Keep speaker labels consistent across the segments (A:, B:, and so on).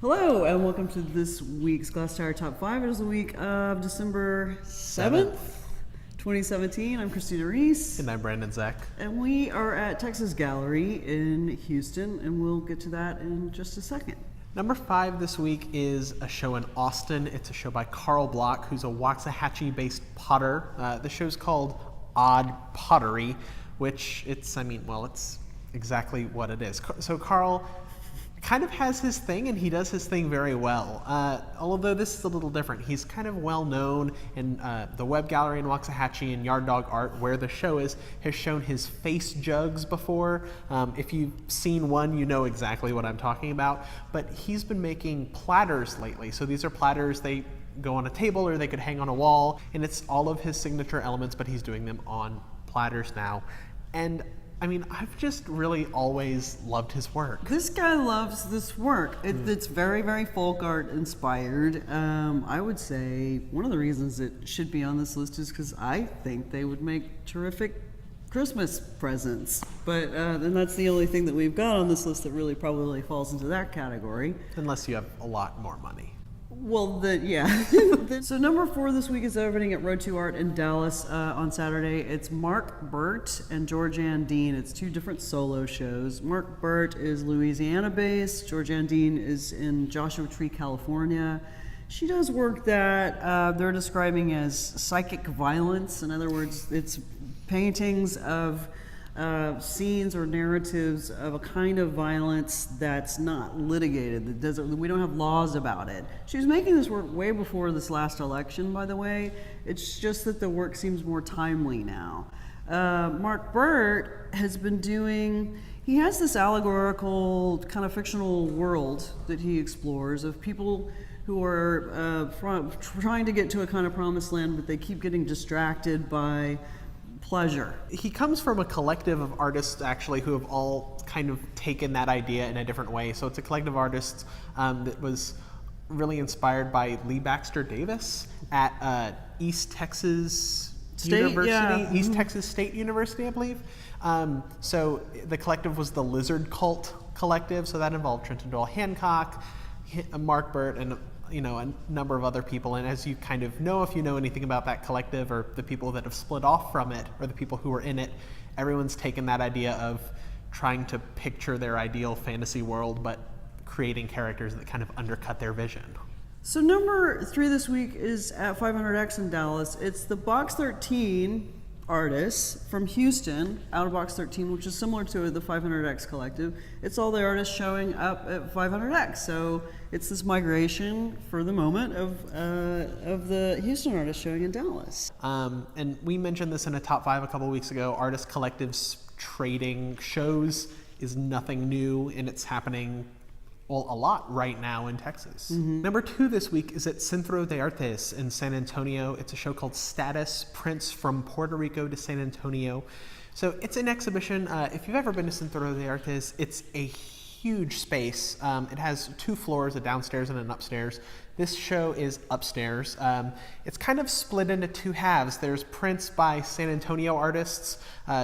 A: Hello, and welcome to this week's Glasstire Top Five. It is the week of December 7th, 2017. I'm Christina Rees.
B: And I'm Brandon Zech.
A: And we are at Texas Gallery in Houston, and we'll get to that in just a second.
B: Number 5 this week is a show in Austin. It's a show by Carl Block, who's a Waxahachie-based potter. The show's called Odd Pottery, which it's exactly what it is. So Carl kind of has his thing, and he does his thing very well. Although this is a little different. He's kind of well known in the web gallery in Waxahachie and Yard Dog Art, where the show is, has shown his face jugs before. If you've seen one, you know exactly what I'm talking about. But he's been making platters lately. So these are platters, they go on a table or they could hang on a wall, and it's all of his signature elements, but he's doing them on platters now. And I've just really always loved his work.
A: This guy loves this work. It's very, very folk art inspired. I would say one of the reasons it should be on this list is because I think they would make terrific Christmas presents. But and that's the only thing that we've got on this list that really probably falls into that category.
B: Unless you have a lot more money.
A: Well, yeah. So number 4 this week is opening at Road 2 Art in Dallas on Saturday. It's Burt and Georganne Deen. It's 2 different solo shows. Burt is Louisiana-based. Georganne Deen is in Joshua Tree, California. She does work that they're describing as psychic violence. In other words, it's paintings of scenes or narratives of a kind of violence that's not litigated. We don't have laws about it. She was making this work way before this last election, by the way. It's just that the work seems more timely now. Burt has been he has this allegorical kind of fictional world that he explores of people who are trying to get to a kind of promised land, but they keep getting distracted by pleasure.
B: He comes from a collective of artists actually who have all kind of taken that idea in a different way. So it's a collective of artists that was really inspired by Lee Baxter Davis at East Texas University,
A: yeah.
B: East Texas State University, I believe. So the collective was the Lizard Cult Collective, so that involved Trenton Doyle Hancock, Burt, and a number of other people. And as you kind of know, if you know anything about that collective or the people that have split off from it or the people who were in it, everyone's taken that idea of trying to picture their ideal fantasy world, but creating characters that kind of undercut their vision.
A: So number 3 this week is at 500X in Dallas. It's the Box 13 artists from Houston, out of Box 13, which is similar to the 500X collective. It's all the artists showing up at 500X. So it's this migration for the moment of the Houston artists showing in Dallas.
B: And we mentioned this in a top 5 a couple weeks ago. Artist collectives trading shows is nothing new, and it's happening a lot right now in Texas. Mm-hmm. Number 2 this week is at Centro de Artes in San Antonio. It's a show called Status, Prints from Puerto Rico to San Antonio. So it's an exhibition. If you've ever been to Centro de Artes, it's a huge space. It has 2 floors, a downstairs and an upstairs. This show is upstairs. It's kind of split into 2 halves. There's prints by San Antonio artists,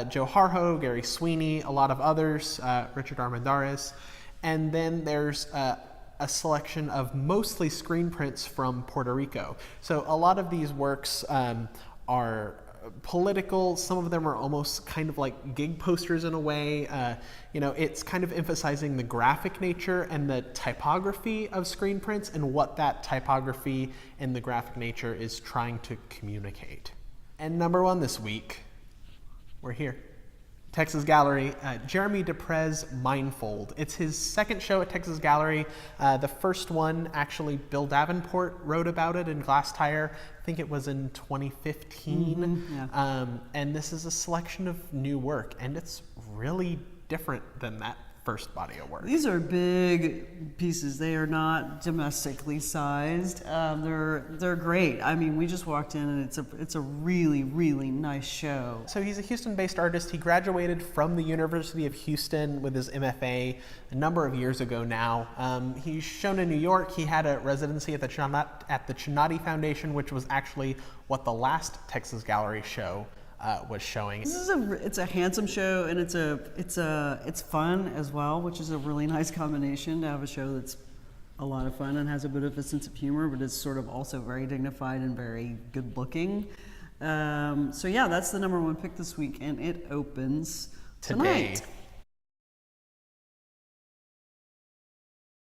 B: Joe Harjo, Gary Sweeney, a lot of others, Richard Armendariz. And then there's a selection of mostly screen prints from Puerto Rico. So a lot of these works are political. Some of them are almost kind of like gig posters in a way. It's kind of emphasizing the graphic nature and the typography of screen prints and what that typography and the graphic nature is trying to communicate. And number 1 this week, we're here. Texas Gallery, Jeremy DePrez, Mindfold. It's his 2nd show at Texas Gallery. The first one, actually, Bill Davenport wrote about it in Glasstire. I think it was in 2015. Mm-hmm, yeah. And this is a selection of new work, and it's really different than that first body of work.
A: These are big pieces. They are not domestically sized. They're great. We just walked in and it's a really, really nice show.
B: So he's a Houston-based artist. He graduated from the University of Houston with his MFA a number of years ago now. He's shown in New York. He had a residency at the Chinati Foundation, which was actually what the last Texas Gallery show was showing.
A: It's a handsome show, and it's fun as well, which is a really nice combination to have a show that's a lot of fun and has a bit of a sense of humor, but is sort of also very dignified and very good looking. So yeah, that's the number one pick this week, and it opens
B: Today.
A: tonight.